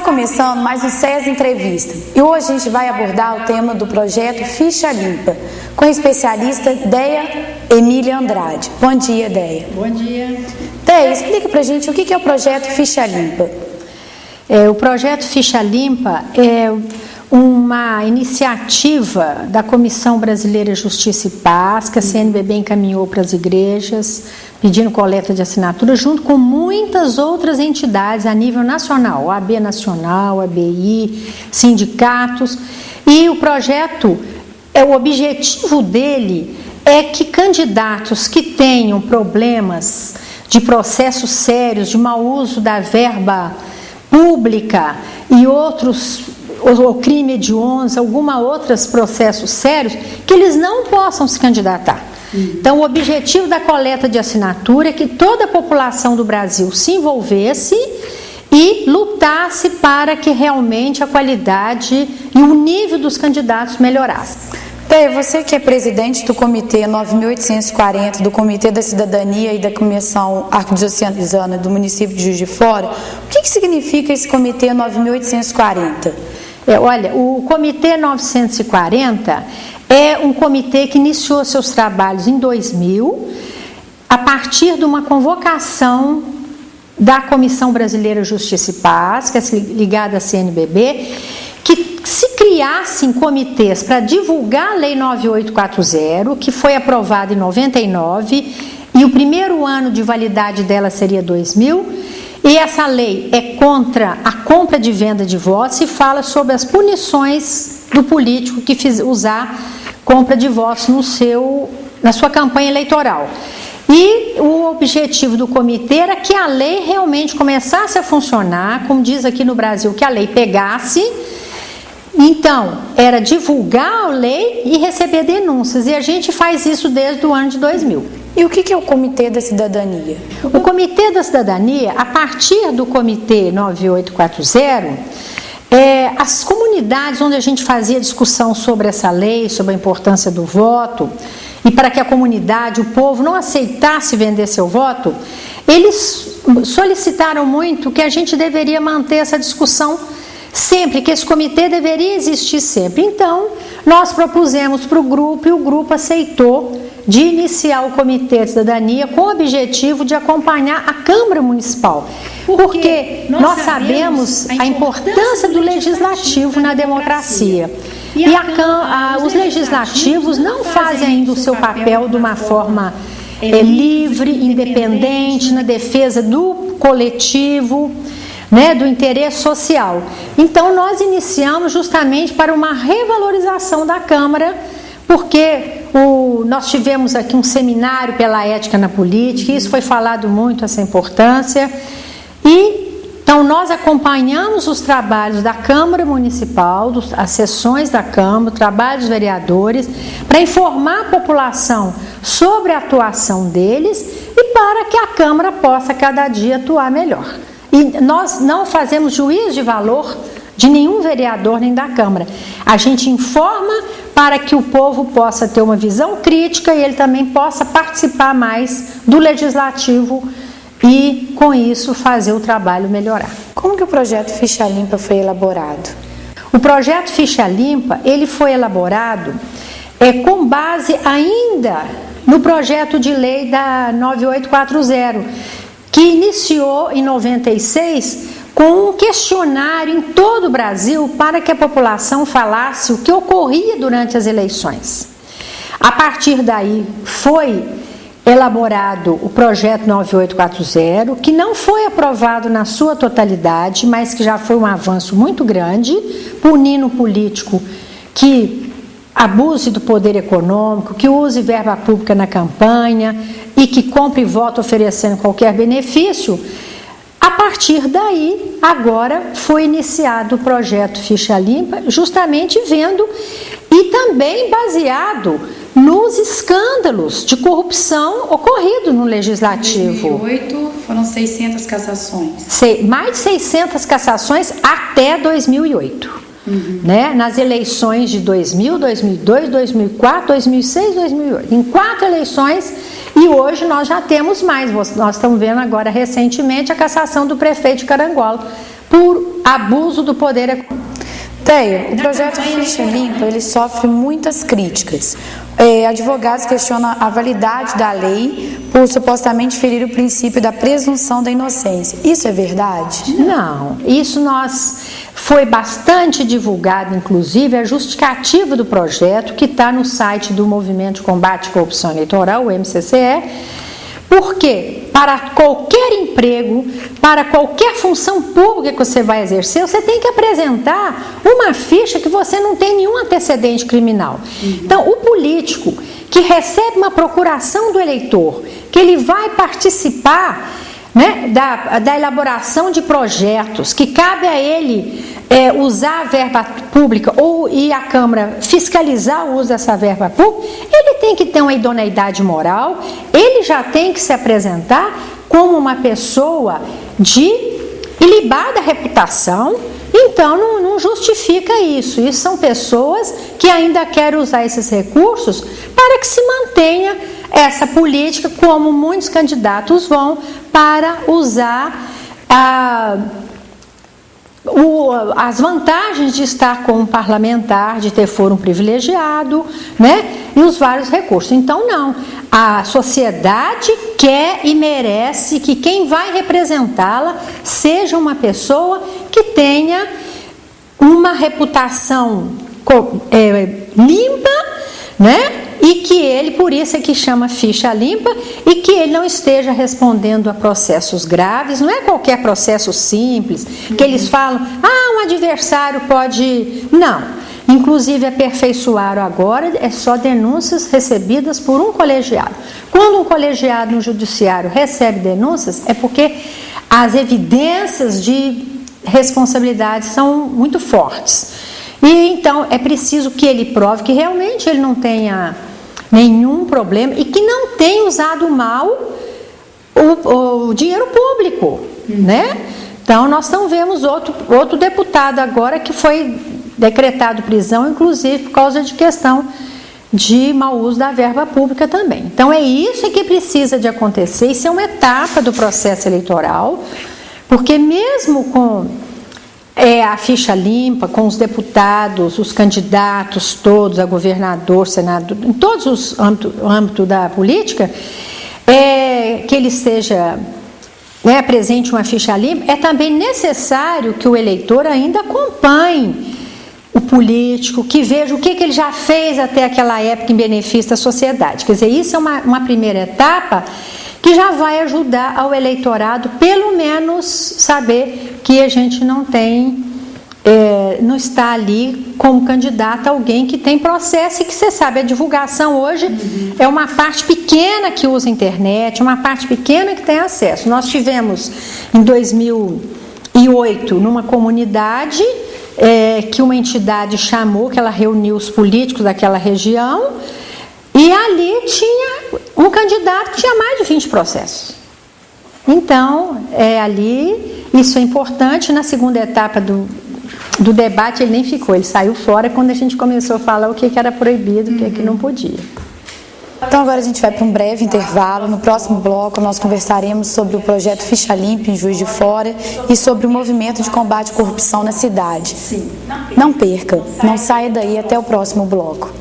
começando mais um SES Entrevista e hoje a gente vai abordar o tema do projeto Ficha Limpa com a especialista Deia Emília Andrade. Bom dia, Deia. Bom dia. Deia, explica pra gente o que é o projeto Ficha Limpa. O projeto Ficha Limpa é uma iniciativa da Comissão Brasileira de Justiça e Paz, que a CNBB encaminhou para as igrejas, pedindo coleta de assinatura, junto com muitas outras entidades a nível nacional, OAB Nacional, ABI, sindicatos. E o projeto, o objetivo dele é que candidatos que tenham problemas de processos sérios, de mau uso da verba pública e outros, ou crime hediondo, alguma outros processos sérios, que eles não possam se candidatar. Então, o objetivo da coleta de assinatura é que toda a população do Brasil se envolvesse e lutasse para que realmente a qualidade e o nível dos candidatos melhorasse. Deia, você que é presidente do Comitê 9.840, do Comitê da Cidadania e da Comissão Arquidiocesana do município de Juiz de Fora, o que significa esse Comitê 9.840? Olha, o Comitê 940 é um comitê que iniciou seus trabalhos em 2000, a partir de uma convocação da Comissão Brasileira de Justiça e Paz, que é ligada à CNBB, que se criassem comitês para divulgar a Lei 9840, que foi aprovada em 99, e o primeiro ano de validade dela seria 2000, e essa lei é contra a compra de venda de votos e fala sobre as punições do político que usar compra de votos na sua campanha eleitoral. E o objetivo do comitê era que a lei realmente começasse a funcionar, como diz aqui no Brasil, que a lei pegasse. Então, era divulgar a lei e receber denúncias, e a gente faz isso desde o ano de 2000. E o que é o Comitê da Cidadania? O Comitê da Cidadania, a partir do Comitê 9840, as comunidades onde a gente fazia discussão sobre essa lei, sobre a importância do voto, e para que a comunidade, o povo, não aceitasse vender seu voto, eles solicitaram muito que a gente deveria manter essa discussão sempre, que esse comitê deveria existir sempre. Então, nós propusemos para o grupo e o grupo aceitou de iniciar o Comitê de Cidadania com o objetivo de acompanhar a Câmara Municipal, porque nós sabemos a importância do legislativo na democracia. E os legislativos não fazem ainda o seu papel de uma forma livre, independente, na defesa do coletivo, do interesse social. Então, nós iniciamos justamente para uma revalorização da Câmara, porque nós tivemos aqui um seminário pela ética na política, e isso foi falado muito, essa importância. Então, nós acompanhamos os trabalhos da Câmara Municipal, as sessões da Câmara, o trabalho dos vereadores, para informar a população sobre a atuação deles e para que a Câmara possa cada dia atuar melhor. E nós não fazemos juízo de valor de nenhum vereador nem da Câmara. A gente informa para que o povo possa ter uma visão crítica e ele também possa participar mais do legislativo e, com isso, fazer o trabalho melhorar. Como que o projeto Ficha Limpa foi elaborado? O projeto Ficha Limpa, ele foi elaborado com base ainda no projeto de lei da 9840, que iniciou em 96 com um questionário em todo o Brasil para que a população falasse o que ocorria durante as eleições. A partir daí foi elaborado o projeto 9840, que não foi aprovado na sua totalidade, mas que já foi um avanço muito grande, punindo o político que abuse do poder econômico, que use verba pública na campanha e que compre voto oferecendo qualquer benefício. A partir daí, agora foi iniciado o projeto Ficha Limpa, justamente vendo e também baseado nos escândalos de corrupção ocorridos no Legislativo. Em 2008 foram 600 cassações. Mais de 600 cassações até 2008. Nas eleições de 2000, 2002, 2004, 2006, 2008. Em 4 eleições, e hoje nós já temos mais. Nós estamos vendo agora recentemente a cassação do prefeito de Carangola por abuso do poder econômico. Teia, o projeto Ficha Limpa, ele sofre muitas críticas. Advogados questionam a validade da lei por supostamente ferir o princípio da presunção da inocência. Isso é verdade? Não, isso foi bastante divulgado, inclusive, a justificativa do projeto, que está no site do Movimento de Combate à Corrupção Eleitoral, o MCCE, porque para qualquer emprego, para qualquer função pública que você vai exercer, você tem que apresentar uma ficha que você não tem nenhum antecedente criminal. Então, o político que recebe uma procuração do eleitor, que ele vai participar, né, da elaboração de projetos, que cabe a ele usar a verba pública e a Câmara fiscalizar o uso dessa verba pública, ele tem que ter uma idoneidade moral, ele já tem que se apresentar como uma pessoa de ilibada reputação. Então não justifica isso. Isso são pessoas que ainda querem usar esses recursos para que se mantenha essa política, como muitos candidatos vão, para usar as vantagens de estar com um parlamentar, de ter foro privilegiado, né? E os vários recursos. Então, não. A sociedade quer e merece que quem vai representá-la seja uma pessoa que tenha uma reputação limpa, né? E que ele, por isso é que chama ficha limpa, e que ele não esteja respondendo a processos graves. Não é qualquer processo simples, que eles falam, um adversário pode... Não, inclusive aperfeiçoaram agora, é só denúncias recebidas por um colegiado. Quando um colegiado no judiciário recebe denúncias, é porque as evidências de responsabilidade são muito fortes. E então é preciso que ele prove que realmente ele não tenha nenhum problema e que não tenha usado mal o dinheiro público, né? Então nós vemos outro deputado agora que foi decretado prisão, inclusive por causa de questão de mau uso da verba pública também. Então é isso que precisa de acontecer, isso é uma etapa do processo eleitoral, porque mesmo com a ficha limpa, com os deputados, os candidatos todos, a governador, senador, em todos os âmbitos da política, que ele seja presente uma ficha limpa, é também necessário que o eleitor ainda acompanhe o político, que veja o que ele já fez até aquela época em benefício da sociedade. Quer dizer, isso é uma primeira etapa que já vai ajudar ao eleitorado, pelo menos, saber que a gente não está ali como candidato a alguém que tem processo e que você sabe, a divulgação hoje é uma parte pequena que usa a internet, uma parte pequena que tem acesso. Nós tivemos, em 2008, numa comunidade, que uma entidade chamou, que ela reuniu os políticos daquela região, e ali tinha um candidato que tinha mais de 20 processos. Então, ali, isso é importante. Na segunda etapa do debate, ele nem ficou, ele saiu fora quando a gente começou a falar o que era proibido, o que não podia. Então agora a gente vai para um breve intervalo. No próximo bloco nós conversaremos sobre o projeto Ficha Limpa em Juiz de Fora e sobre o movimento de combate à corrupção na cidade. Não perca, não saia daí, até o próximo bloco.